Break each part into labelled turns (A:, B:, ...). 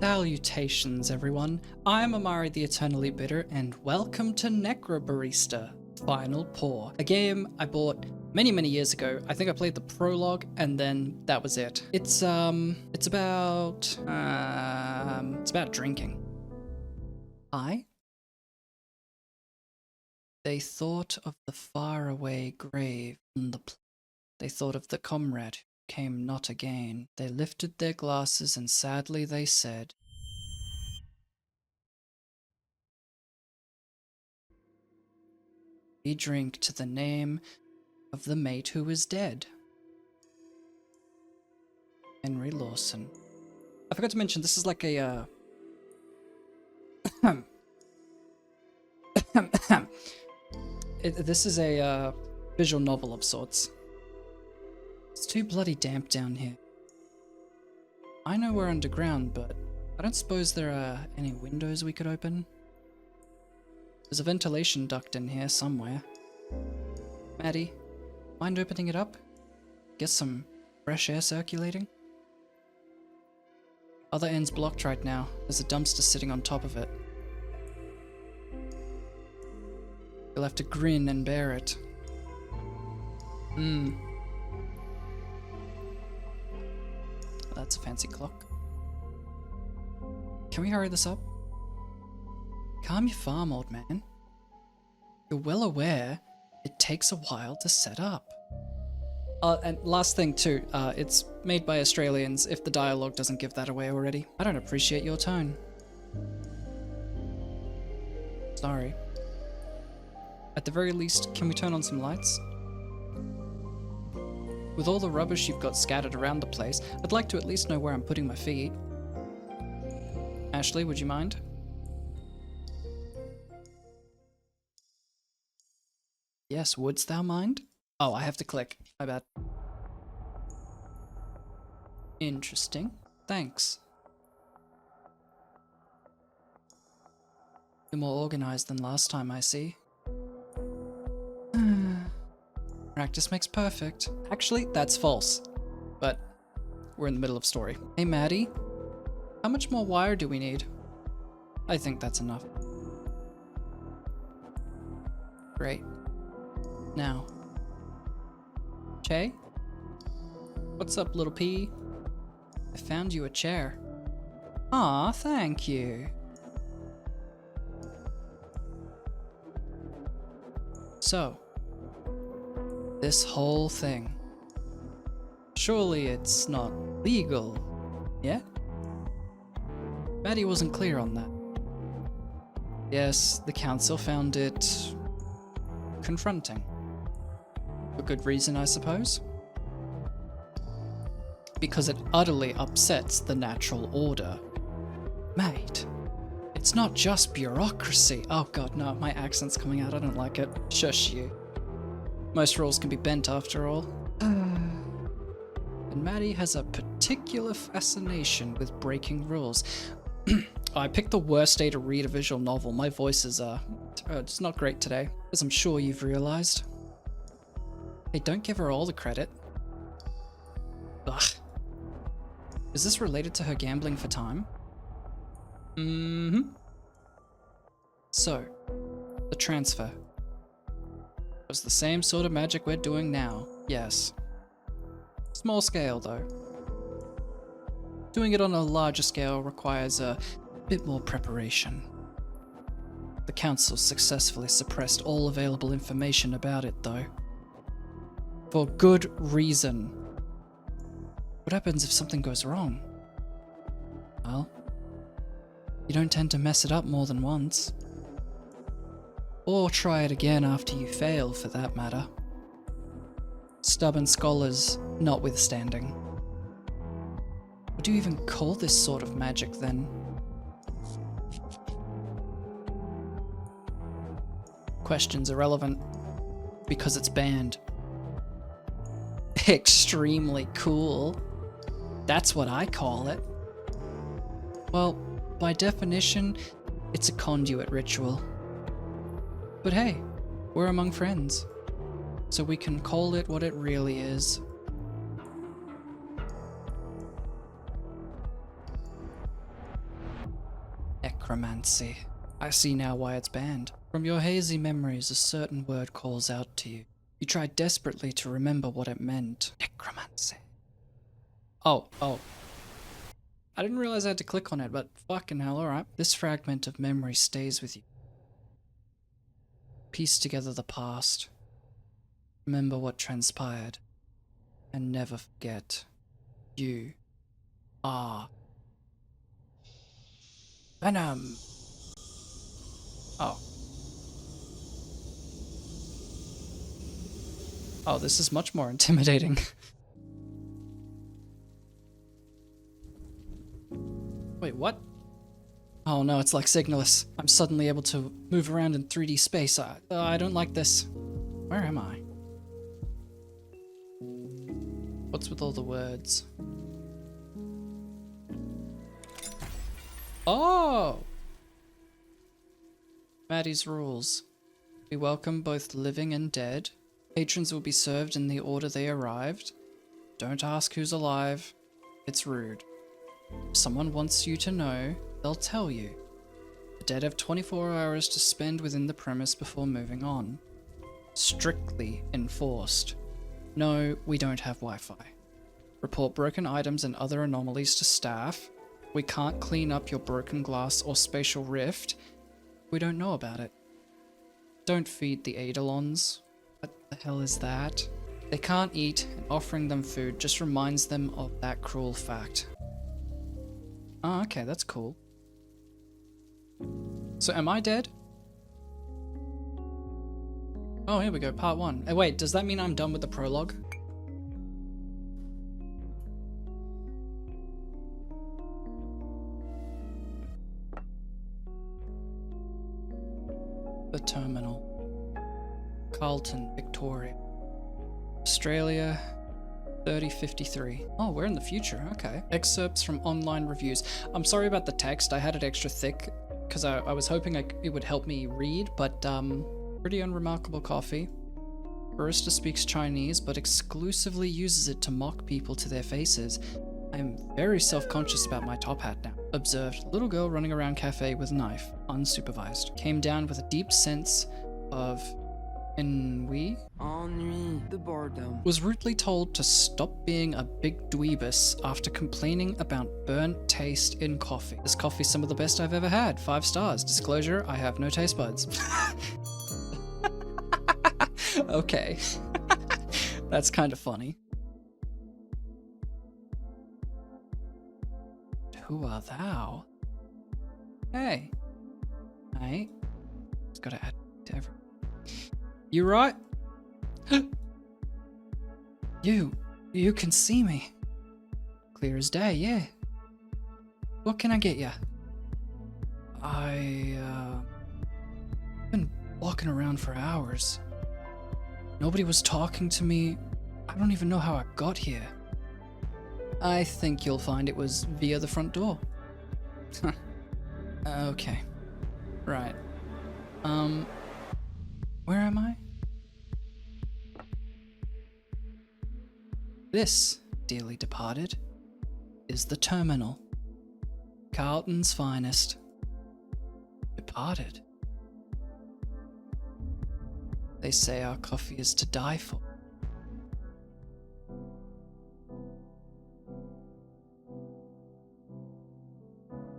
A: Salutations everyone, I'm Amari the Eternally Bitter and welcome to Necrobarista Final Pour, a game I bought many years ago. I think I played the prologue and then that was it. It's about drinking. They thought of the faraway grave on the plain. They thought of the comrade who came not again. They lifted their glasses and sadly they said, "We drink to the name of the mate who is dead." Henry Lawson. I forgot to mention, this is like a, this is a visual novel of sorts. It's too bloody damp down here. I know we're underground, but I don't suppose there are any windows we could open? There's a ventilation duct in here somewhere. Maddie, mind opening it up? Get some fresh air circulating? Other end's blocked right now. There's a dumpster sitting on top of it. You'll have to grin and bear it. That's a fancy clock. Can we hurry this up? Calm your farm, old man. You're well aware it takes a while to set up. And last thing too, it's made by Australians, if the dialogue doesn't give that away already. I don't appreciate your tone. Sorry. At the very least, can we turn on some lights? With all the rubbish you've got scattered around the place, I'd like to at least know where I'm putting my feet. Ashley, would you mind? Yes, wouldst thou mind? Oh, I have to click. My bad. Interesting. Thanks. You're more organized than last time, I see. Practice makes perfect. Actually, that's false. But we're in the middle of story. Hey, Maddie. How much more wire do we need? I think that's enough. Great. Now. Che? What's up, little P? I found you a chair. Aw, thank you. So, this whole thing. Surely it's not legal, yeah? Maddie wasn't clear on that. Yes, the council found it confronting. For good reason, I suppose. Because it utterly upsets the natural order. Mate, it's not just bureaucracy. Oh god, no, my accent's coming out, I don't like it. Shush you. Most rules can be bent after all. And Maddie has a particular fascination with breaking rules. I picked the worst day to read a visual novel. My voice is, it's not great today, as I'm sure you've realized. Hey, don't give her all the credit. Ugh. Is this related to her gambling for time? So, the transfer. It was the same sort of magic we're doing now, yes. Small scale, though. Doing it on a larger scale requires a bit more preparation. The council successfully suppressed all available information about it, though. For good reason. What happens if something goes wrong? Well, you don't tend to mess it up more than once. Or try it again after you fail, for that matter. Stubborn scholars notwithstanding. What do you even call this sort of magic, then? Question's irrelevant, because it's banned. Extremely cool. That's what I call it. Well, by definition, it's a conduit ritual. But hey, we're among friends, so we can call it what it really is. Necromancy. I see now why it's banned. From your hazy memories, a certain word calls out to you. You try desperately to remember what it meant. Necromancy. Oh. I didn't realize I had to click on it, but fucking hell, alright. This fragment of memory stays with you. Piece together the past. Remember what transpired. And never forget. You are Venom. Oh. Oh, this is much more intimidating. Wait, what? Oh no, it's like Signalus. I'm suddenly able to move around in 3D space. I don't like this. Where am I? What's with all the words? Oh! Maddie's rules. We welcome both living and dead. Patrons will be served in the order they arrived. Don't ask who's alive. It's rude. If someone wants you to know, they'll tell you. The dead have 24 hours to spend within the premise before moving on. Strictly enforced. No, we don't have Wi-Fi. Report broken items and other anomalies to staff. We can't clean up your broken glass or spatial rift. We don't know about it. Don't feed the Eidolons. What the hell is that? They can't eat, and offering them food just reminds them of that cruel fact. Oh, okay, that's cool. So am I dead? Oh, here we go, part 1. Wait, does that mean I'm done with the prologue? The terminal. Carlton, Victoria. Australia, 3053. Oh, we're in the future, okay. Excerpts from online reviews. I'm sorry about the text, I had it extra thick because I was hoping it would help me read, but pretty unremarkable coffee. Barista speaks Chinese, but exclusively uses it to mock people to their faces. I am very self-conscious about my top hat now. Observed, little girl running around cafe with knife, unsupervised. Came down with a deep sense of ennui. The boredom. Was rudely told to stop being a big dweebus after complaining about burnt taste in coffee. This coffee's some of the best I've ever had. 5 stars. Disclosure, I have no taste buds. Okay. That's kind of funny. Who are thou? Hey. Hey. Just gotta add to everyone. You right? You can see me. Clear as day, yeah. What can I get ya? I've been walking around for hours. Nobody was talking to me. I don't even know how I got here. I think you'll find it was via the front door. Okay. Right. Where am I? This, dearly departed, is the terminal. Carlton's finest. Departed. They say our coffee is to die for.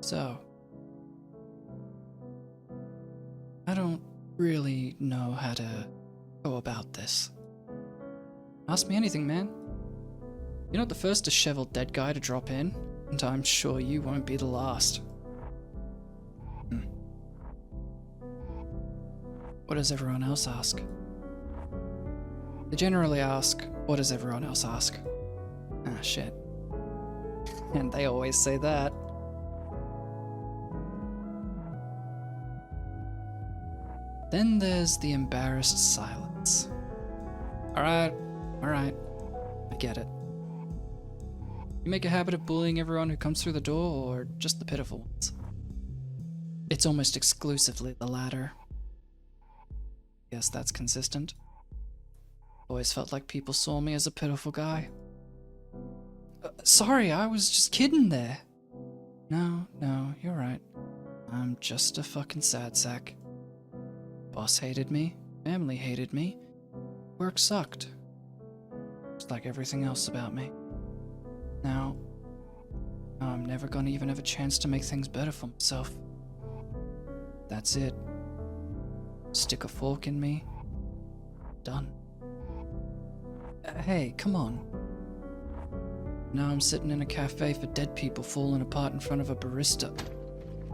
A: So, I don't really know how to go about this. Ask me anything, man. You're not the first disheveled dead guy to drop in, and I'm sure you won't be the last. What does everyone else ask? They generally ask, what does everyone else ask? Ah, shit. And they always say that. Then there's the embarrassed silence. Alright, I get it. You make a habit of bullying everyone who comes through the door, or just the pitiful ones? It's almost exclusively the latter. Guess that's consistent. Always felt like people saw me as a pitiful guy. Sorry, I was just kidding there. No, you're right. I'm just a fucking sad sack. Boss hated me, family hated me, work sucked. Just like everything else about me. Now I'm never gonna even have a chance to make things better for myself. That's it. Stick a fork in me. Done. Hey, come on. Now I'm sitting in a cafe for dead people falling apart in front of a barista.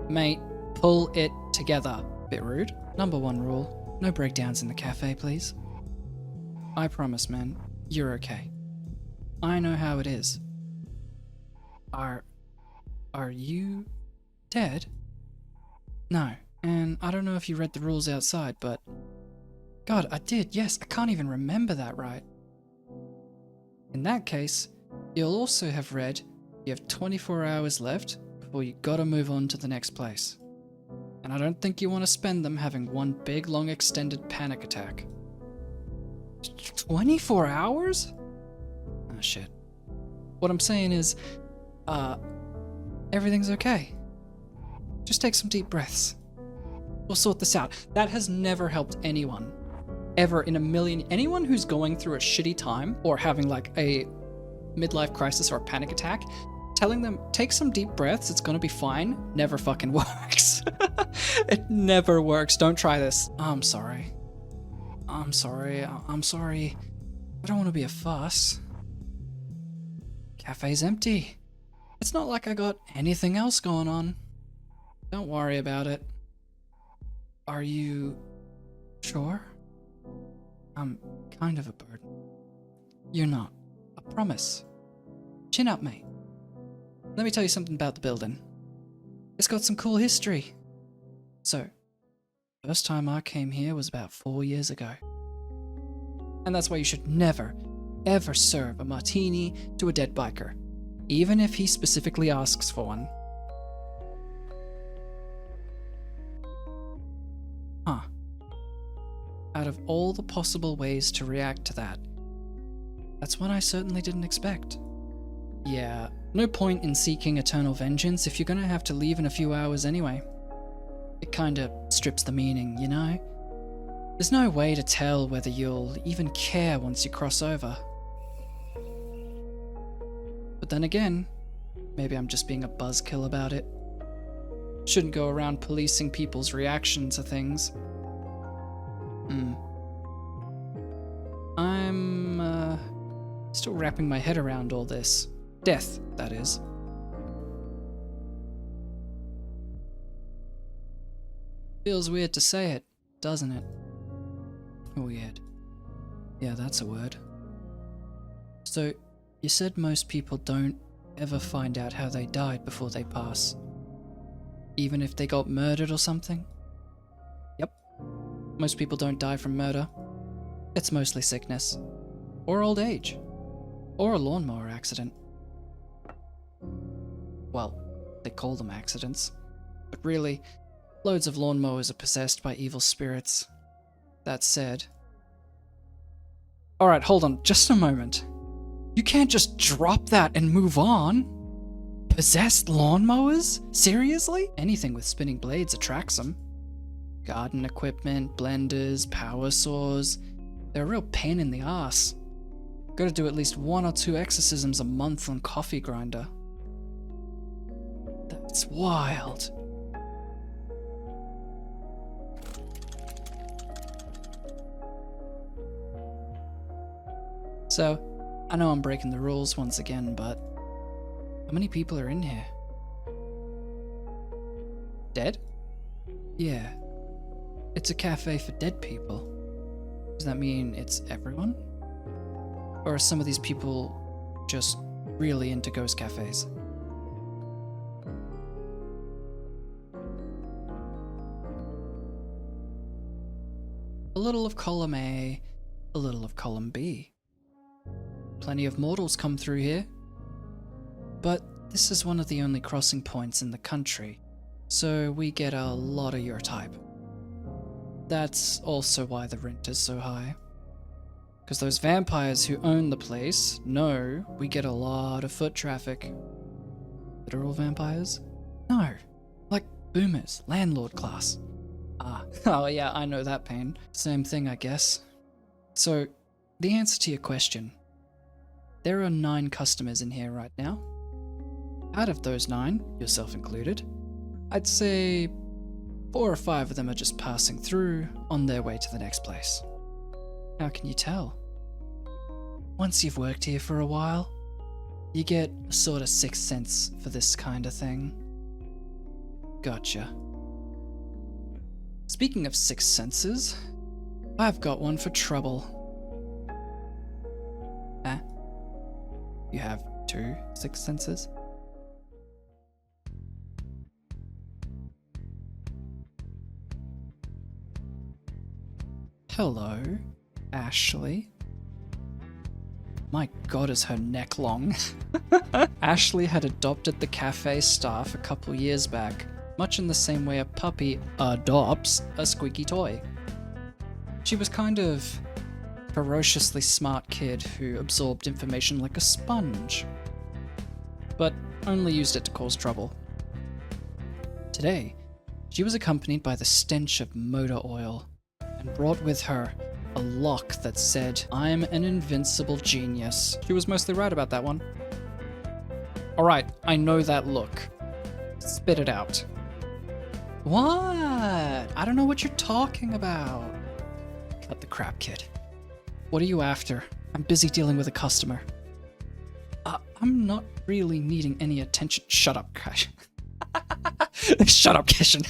A: Mate, pull it together. Bit rude. Number 1 rule, no breakdowns in the cafe, please. I promise, man, you're okay. I know how it is. Are you dead? No, and I don't know if you read the rules outside, but... God, I did, yes, I can't even remember that right. In that case, you'll also have read you have 24 hours left before you gotta move on to the next place. And I don't think you want to spend them having one big, long, extended panic attack. 24 hours? Oh, shit. What I'm saying is, everything's okay. Just take some deep breaths. We'll sort this out. That has never helped anyone. Ever in a million... Anyone who's going through a shitty time or having like a midlife crisis or a panic attack, telling them, take some deep breaths, it's gonna be fine, never fucking works. It never works. Don't try this. I'm sorry. I'm sorry. I'm sorry. I don't want to be a fuss. Cafe's empty. It's not like I got anything else going on. Don't worry about it. Are you sure? I'm kind of a burden. You're not. I promise. Chin up, mate. Let me tell you something about the building. It's got some cool history. So, first time I came here was about 4 years ago. And that's why you should never, ever serve a martini to a dead biker, even if he specifically asks for one. Huh. Out of all the possible ways to react to that, that's one I certainly didn't expect. Yeah, no point in seeking eternal vengeance if you're gonna have to leave in a few hours anyway. It kinda strips the meaning, you know? There's no way to tell whether you'll even care once you cross over. But then again, maybe I'm just being a buzzkill about it. Shouldn't go around policing people's reaction to things. I'm, still wrapping my head around all this. Death, that is. Feels weird to say it, doesn't it? Weird. Yeah, that's a word. So, you said most people don't ever find out how they died before they pass. Even if they got murdered or something? Yep. Most people don't die from murder. It's mostly sickness. Or old age. Or a lawnmower accident. Well, they call them accidents. But really, loads of lawnmowers are possessed by evil spirits. That said... Alright, hold on, just a moment. You can't just drop that and move on. Possessed lawnmowers? Seriously? Anything with spinning blades attracts them. Garden equipment, blenders, power saws. They're a real pain in the ass. Gotta do at least 1 or 2 exorcisms a month on coffee grinder. That's wild. So, I know I'm breaking the rules once again, but how many people are in here? Dead? Yeah. It's a cafe for dead people. Does that mean it's everyone? Or are some of these people just really into ghost cafes? A little of column A, a little of column B. Plenty of mortals come through here. But this is one of the only crossing points in the country, so we get a lot of your type. That's also why the rent is so high. Because those vampires who own the place know we get a lot of foot traffic. Literal vampires? No. Like Boomers, landlord class. Ah, oh yeah, I know that pain. Same thing, I guess. So, the answer to your question. There are 9 customers in here right now. Out of those 9, yourself included, I'd say 4 or 5 of them are just passing through on their way to the next place. How can you tell? Once you've worked here for a while, you get a sort of sixth sense for this kind of thing. Gotcha. Speaking of sixth senses, I've got one for trouble. Ah? You have 2 sixth senses? Hello, Ashley. My god, is her neck long. Ashley had adopted the cafe staff a couple years back, much in the same way a puppy adopts a squeaky toy. She was kind of ferociously smart kid who absorbed information like a sponge, but only used it to cause trouble. Today, she was accompanied by the stench of motor oil, and brought with her a lock that said, "I'm an invincible genius." She was mostly right about that one. Alright, I know that look. Spit it out. What? I don't know what you're talking about. Cut the crap, kid. What are you after? I'm busy dealing with a customer. I'm not really needing any attention. Shut up, Crash. Shut up, Kishan.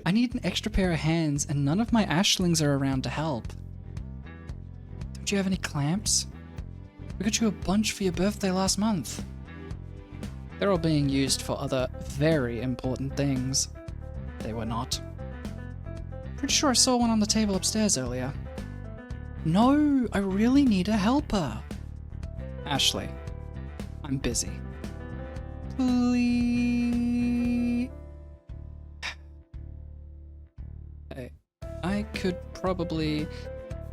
A: I need an extra pair of hands, and none of my Ashlings are around to help. Don't you have any clamps? We got you a bunch for your birthday last month. They're all being used for other very important things. They were not. Pretty sure I saw one on the table upstairs earlier. No, I really need a helper. Ashley, I'm busy. Please. I could probably...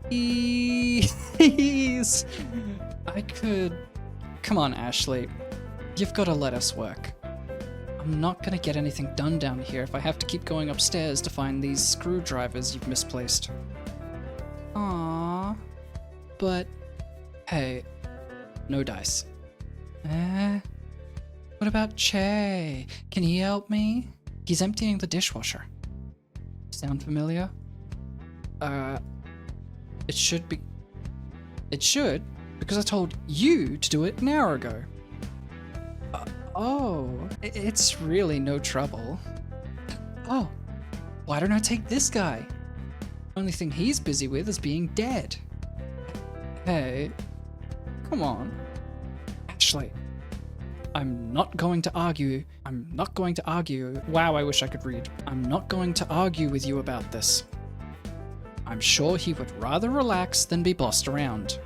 A: Please. I could... Come on, Ashley. You've got to let us work. I'm not gonna get anything done down here if I have to keep going upstairs to find these screwdrivers you've misplaced. Aww. But... Hey. No dice. What about Che? Can he help me? He's emptying the dishwasher. Sound familiar? It should be... It should, because I told you to do it an hour ago. It's really no trouble. Oh, why don't I take this guy? Only thing he's busy with is being dead. Hey, come on. Ashley, I'm not going to argue. Wow, I wish I could read. I'm not going to argue with you about this. I'm sure he would rather relax than be bossed around.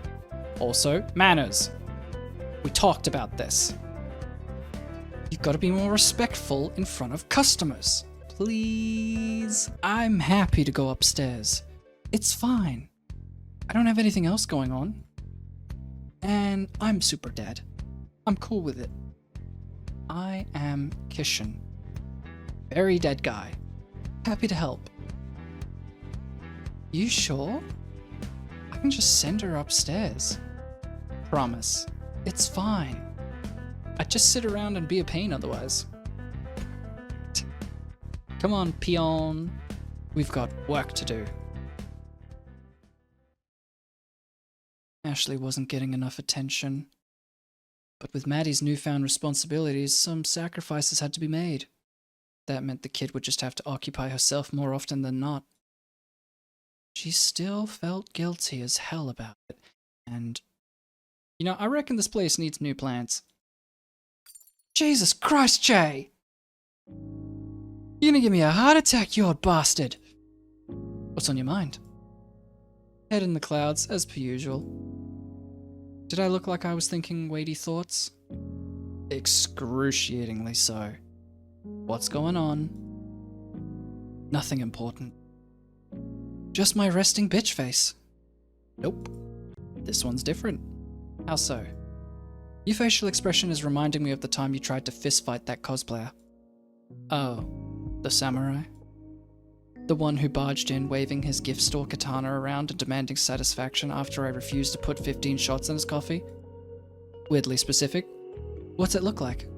A: Also, manners. We talked about this. You've got to be more respectful in front of customers. Please. I'm happy to go upstairs. It's fine. I don't have anything else going on. And I'm super dead. I'm cool with it. I am Kishan. Very dead guy. Happy to help. You sure? I can just send her upstairs. Promise. It's fine. I'd just sit around and be a pain otherwise. Come on, peon. We've got work to do. Ashley wasn't getting enough attention. But with Maddie's newfound responsibilities, some sacrifices had to be made. That meant the kid would just have to occupy herself more often than not. She still felt guilty as hell about it, and... You know, I reckon this place needs new plants. Jesus Christ, Jay! You're gonna give me a heart attack, you old bastard! What's on your mind? Head in the clouds, as per usual. Did I look like I was thinking weighty thoughts? Excruciatingly so. What's going on? Nothing important. Just my resting bitch face. Nope. This one's different. How so? Your facial expression is reminding me of the time you tried to fistfight that cosplayer. Oh. The samurai? The one who barged in waving his gift store katana around and demanding satisfaction after I refused to put 15 shots in his coffee? Weirdly specific. What's it look like?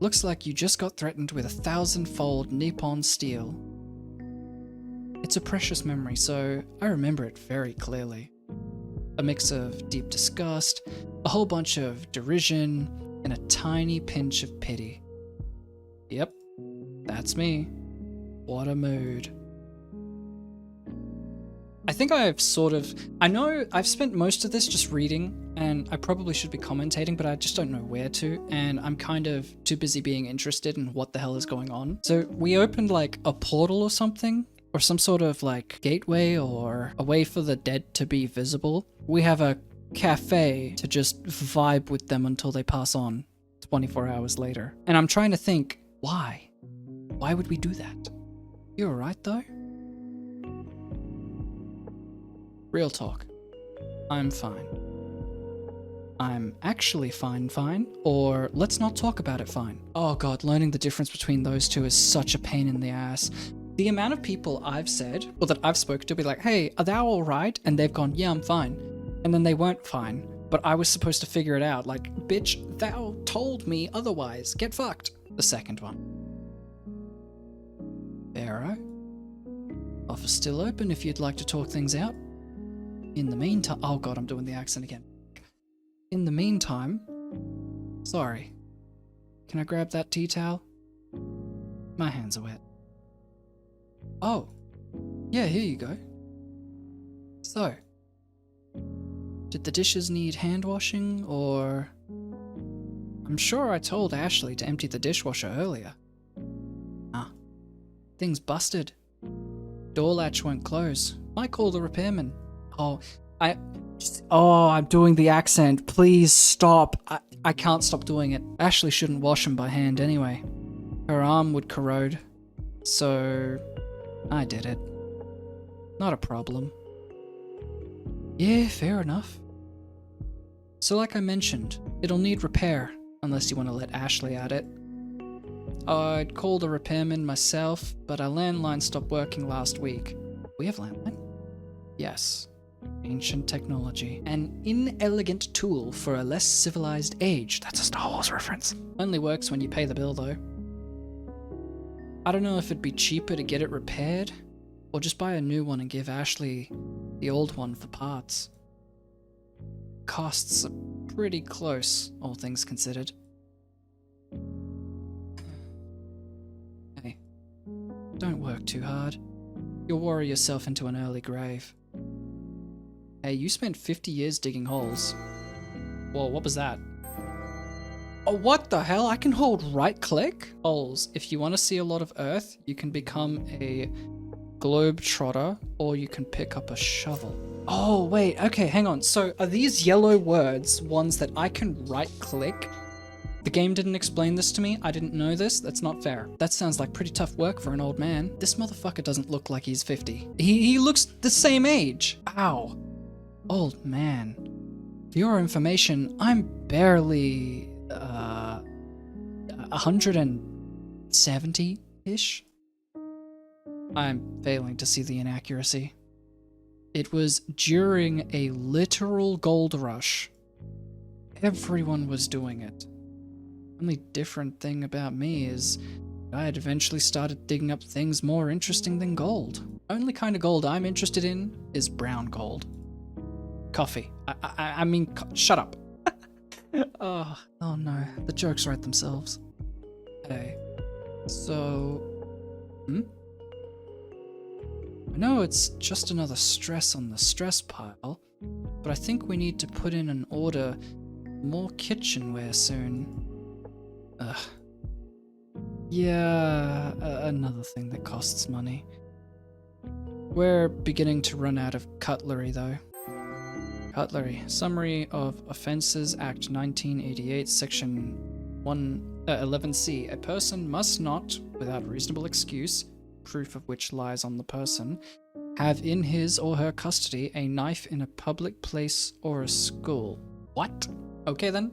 A: Looks like you just got threatened with 1,000-fold Nippon steel. It's a precious memory, so I remember it very clearly. A mix of deep disgust, a whole bunch of derision, and a tiny pinch of pity. Yep, that's me. What a mood. I think I know I've spent most of this just reading, and I probably should be commentating, but I just don't know where to, and I'm kind of too busy being interested in what the hell is going on. So we opened like a portal or something, or some sort of like gateway or a way for the dead to be visible. We have a cafe to just vibe with them until they pass on 24 hours later. And I'm trying to think, why? Why would we do that? You alright though? Real talk. I'm fine. I'm actually fine, or let's not talk about it fine. Oh god, learning the difference between those two is such a pain in the ass. The amount of people I've said, or that I've spoken to, be like, hey, are thou alright? And they've gone, yeah, I'm fine. And then they weren't fine, but I was supposed to figure it out. Like, bitch, thou told me otherwise. Get fucked. The second one. Pharaoh? Offer's still open if you'd like to talk things out. In the meantime, oh god, I'm doing the accent again. In the meantime, sorry. Can I grab that tea towel? My hands are wet. Oh, yeah, here you go. So, did the dishes need hand washing, or... I'm sure I told Ashley to empty the dishwasher earlier. Ah, thing's busted. Door latch won't close. Might call the repairman. Oh, I'm doing the accent. Please stop. I can't stop doing it. Ashley shouldn't wash them by hand anyway. Her arm would corrode. So, I did it. Not a problem. Yeah, fair enough. So like I mentioned, it'll need repair, unless you want to let Ashley at it. I'd called a repairman myself, but our landline stopped working last week. We have landline? Yes. Ancient technology. An inelegant tool for a less civilized age. That's a Star Wars reference. Only works when you pay the bill though. I don't know if it'd be cheaper to get it repaired, or just buy a new one and give Ashley the old one for parts. Costs are pretty close, all things considered. Hey, don't work too hard. You'll worry yourself into an early grave. Hey, you spent 50 years digging holes. Whoa, what was that? Oh, what the hell? I can hold right click? Holes. If you want to see a lot of Earth, you can become a globetrotter, or you can pick up a shovel. Oh, wait, okay, hang on. So are these yellow words ones that I can right click? The game didn't explain this to me. I didn't know this. That's not fair. That sounds like pretty tough work for an old man. This motherfucker doesn't look like he's 50. He looks the same age. Ow. Old man. For your information, I'm barely 170-ish. I'm failing to see the inaccuracy. It was during a literal gold rush. Everyone was doing it. Only different thing about me is I had eventually started digging up things more interesting than gold. Only kind of gold I'm interested in is brown gold. Coffee. I mean, shut up. Oh no, the jokes write themselves. Hey, so... I know it's just another stress on the stress pile, but I think we need to put in an order more kitchenware soon. Ugh. Yeah, another thing that costs money. We're beginning to run out of cutlery though. Cutlery. Summary of Offences Act 1988, Section 11C. A person must not, without reasonable excuse, proof of which lies on the person, have in his or her custody a knife in a public place or a school. What? Okay then.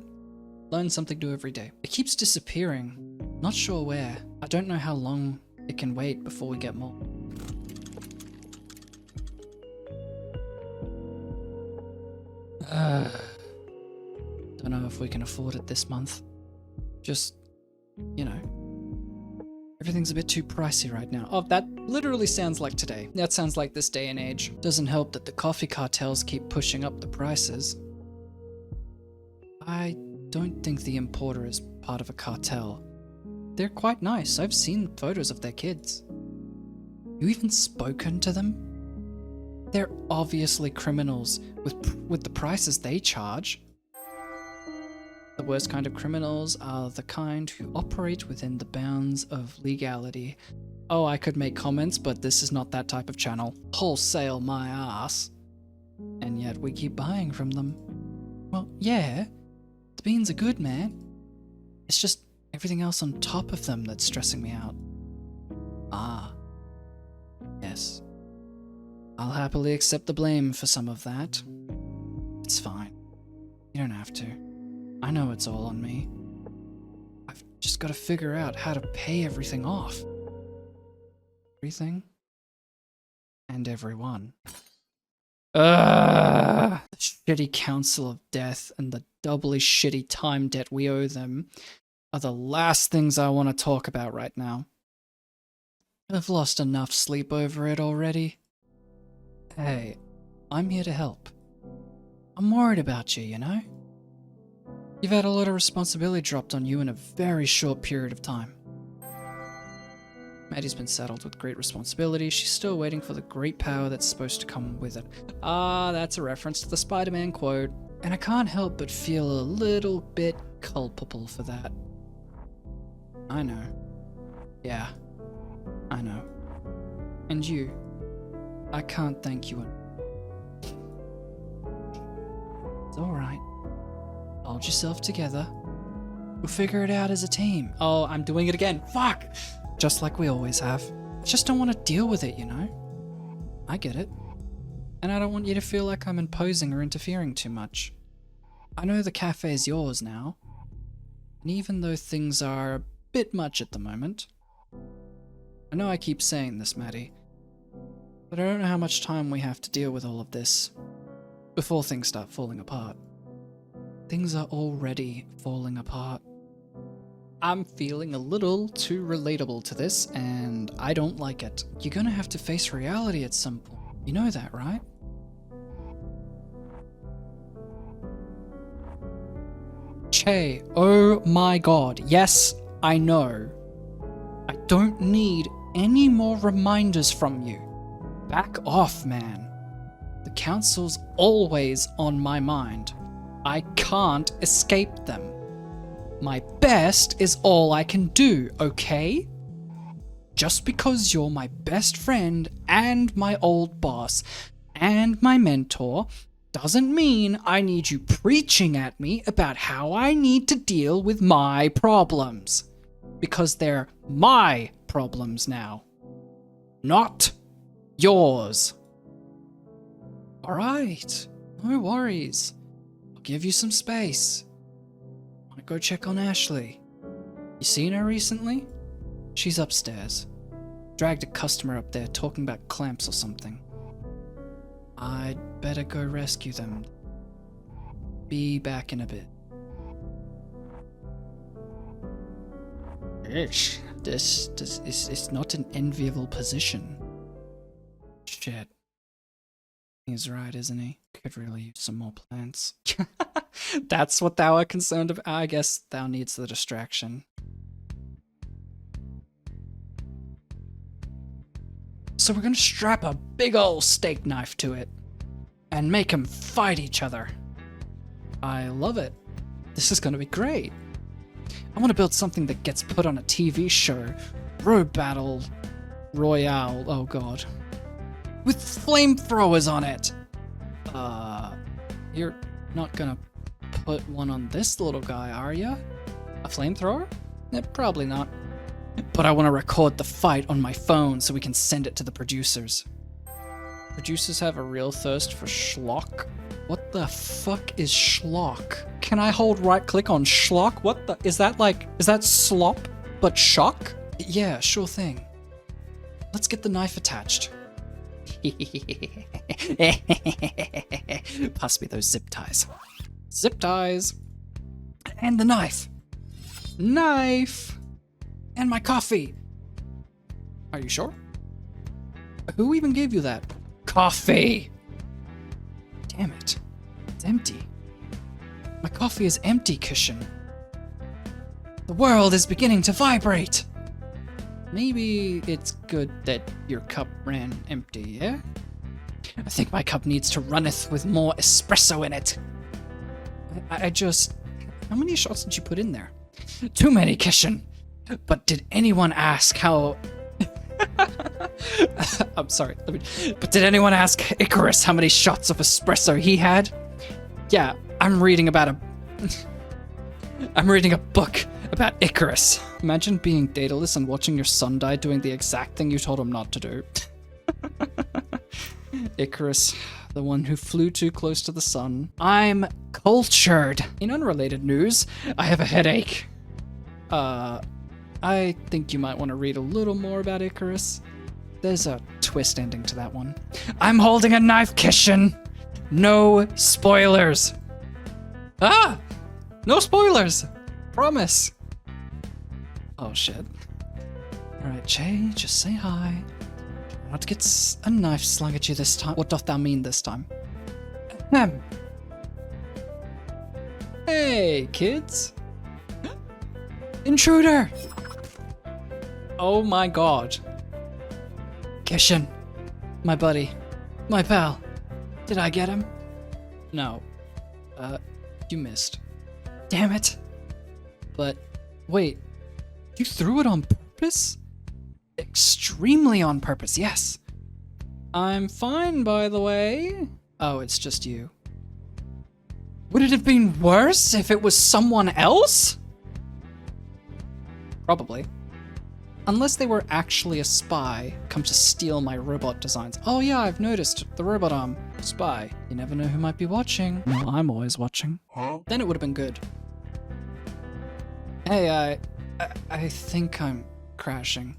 A: Learn something new every day. It keeps disappearing. Not sure where. I don't know how long it can wait before we get more. Don't know if we can afford it this month. Just, you know, everything's a bit too pricey right now. Oh, that literally sounds like today. That sounds like this day and age. Doesn't help that the coffee cartels keep pushing up the prices. I don't think the importer is part of a cartel. They're quite nice. I've seen photos of their kids. You even spoken to them? They're obviously criminals with the prices they charge. The worst kind of criminals are the kind who operate within the bounds of legality. Oh, I could make comments, but this is not that type of channel. Wholesale my ass. And yet we keep buying from them. Well, yeah, the beans are good, man. It's just everything else on top of them that's stressing me out. Ah. Yes. I'll happily accept the blame for some of that. It's fine. You don't have to. I know it's all on me. I've just got to figure out how to pay everything off. Everything and everyone. The shitty Council of Death and the doubly shitty time debt we owe them are the last things I want to talk about right now. I've lost enough sleep over it already. Hey, I'm here to help. I'm worried about you, you know? You've had a lot of responsibility dropped on you in a very short period of time. Maddie's been saddled with great responsibility. She's still waiting for the great power that's supposed to come with it. Ah, that's a reference to the Spider-Man quote. And I can't help but feel a little bit culpable for that. I know. Yeah, I know. And you, I can't thank you enough. It's alright. Hold yourself together. We'll figure it out as a team. Oh, I'm doing it again. Fuck! Just like we always have. I just don't want to deal with it, you know? I get it. And I don't want you to feel like I'm imposing or interfering too much. I know the cafe's yours now. And even though things are a bit much at the moment, I know I keep saying this, Maddie, but I don't know how much time we have to deal with all of this before things start falling apart. Things are already falling apart. I'm feeling a little too relatable to this, and I don't like it. You're gonna have to face reality at some point. You know that, right? Che, oh my god, yes, I know. I don't need any more reminders from you. Back off, man. The council's always on my mind. I can't escape them. My best is all I can do, okay? Just because you're my best friend and my old boss and my mentor doesn't mean I need you preaching at me about how I need to deal with my problems. Because they're my problems now. Not yours. Alright, no worries. I'll give you some space. Wanna go check on Ashley? You seen her recently? She's upstairs. Dragged a customer up there talking about clamps or something. I'd better go rescue them. Be back in a bit. Ish. This is not an enviable position. Shit. He's right, isn't he? Could really use some more plants. That's what thou art concerned about. I guess thou needs the distraction. So we're gonna strap a big ol' steak knife to it and make them fight each other. I love it. This is gonna be great. I want to build something that gets put on a TV show. Road Battle Royale, oh god. With flamethrowers on it! You're not gonna put one on this little guy, are ya? A flamethrower? Probably not. But I want to record the fight on my phone so we can send it to the producers. Producers have a real thirst for schlock? What the fuck is schlock? Can I hold right click on schlock? What the, is that slop? but shock? Yeah, sure thing. Let's get the knife attached. Pass me those zip ties. Zip ties. And the knife. Knife. And my coffee. Are you sure? Who even gave you that? Coffee. Damn it. It's empty. My coffee is empty, Cushion. The world is beginning to vibrate. Maybe it's good that your cup ran empty, yeah? I think my cup needs to runneth with more espresso in it. I just... How many shots did you put in there? Too many, Kishin. But did anyone ask how... I'm sorry. But did anyone ask Icarus how many shots of espresso he had? Yeah, I'm reading about a... I'm reading a book about Icarus. Imagine being dataless and watching your son die doing the exact thing you told him not to do. Icarus, the one who flew too close to the sun. I'm cultured. In unrelated news, I have a headache. I think you might want to read a little more about Icarus. There's a twist ending to that one. I'm holding a knife, Kishin. No spoilers. Ah! No spoilers! Promise. Oh shit. Alright, Jay, just say hi. Try not to get a knife slung at you this time. What doth thou mean this time? Ahem. Hey, kids. Intruder! Oh my god. Kishin. My buddy. My pal. Did I get him? No. You missed. Damn it. But, wait. You threw it on purpose? Extremely on purpose, yes. I'm fine, by the way. Oh, it's just you. Would it have been worse if it was someone else? Probably. Unless they were actually a spy, come to steal my robot designs. Oh yeah, I've noticed. The robot arm. Spy. You never know who might be watching. Well, I'm always watching. Huh? Then it would have been good. Hey, I think I'm crashing.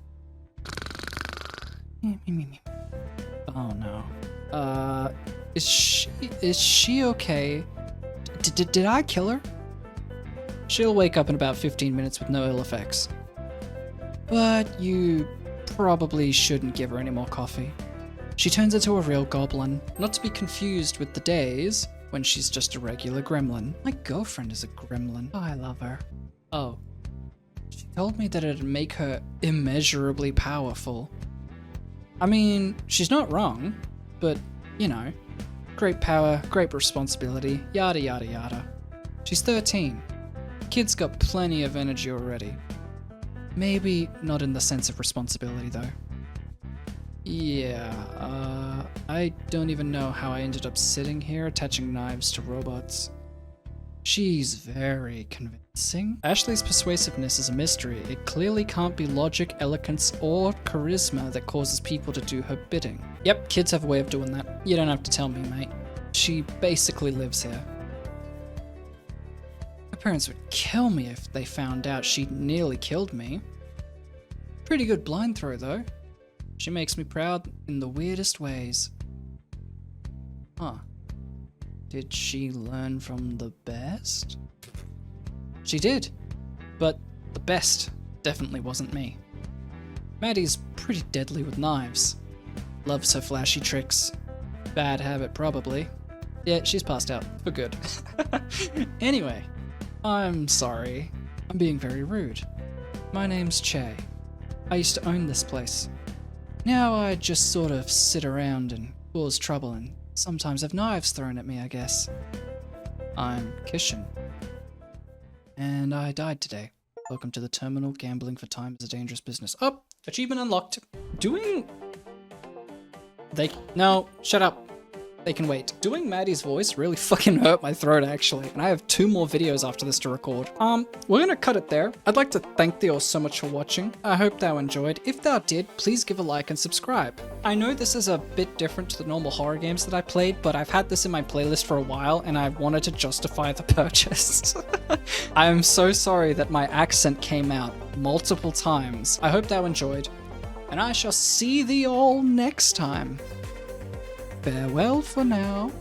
A: Oh no. Is she okay? Did I kill her? She'll wake up in about 15 minutes with no ill effects. But you probably shouldn't give her any more coffee. She turns into a real goblin, not to be confused with the days when she's just a regular gremlin. My girlfriend is a gremlin. Oh, I love her. Oh. She told me that it'd make her immeasurably powerful. I mean, she's not wrong, but, you know, great power, great responsibility, yada yada yada. She's 13. Kid's got plenty of energy already. Maybe not in the sense of responsibility, though. Yeah, I don't even know how I ended up sitting here attaching knives to robots. She's very convincing. Ashley's persuasiveness is a mystery. It clearly can't be logic, eloquence, or charisma that causes people to do her bidding. Yep, kids have a way of doing that. You don't have to tell me, mate. She basically lives here. My parents would kill me if they found out she nearly killed me. Pretty good blind throw, though. She makes me proud in the weirdest ways. Huh. Did she learn from the best? She did, but the best definitely wasn't me. Maddie's pretty deadly with knives. Loves her flashy tricks. Bad habit, probably. Yeah, she's passed out, for good. Anyway, I'm sorry. I'm being very rude. My name's Che. I used to own this place. Now I just sort of sit around and cause trouble and sometimes have knives thrown at me, I guess. I'm Kishin. And I died today. Welcome to the terminal. Gambling for time is a dangerous business. Oh, achievement unlocked. No, shut up. They can wait. Doing Maddie's voice really fucking hurt my throat actually, and I have 2 more videos after this to record. We're gonna cut it there. I'd like to thank thee all so much for watching. I hope thou enjoyed. If thou did, please give a like and subscribe. I know this is a bit different to the normal horror games that I played, but I've had this in my playlist for a while and I wanted to justify the purchase. I am so sorry that my accent came out multiple times. I hope thou enjoyed, and I shall see thee all next time. Farewell for now.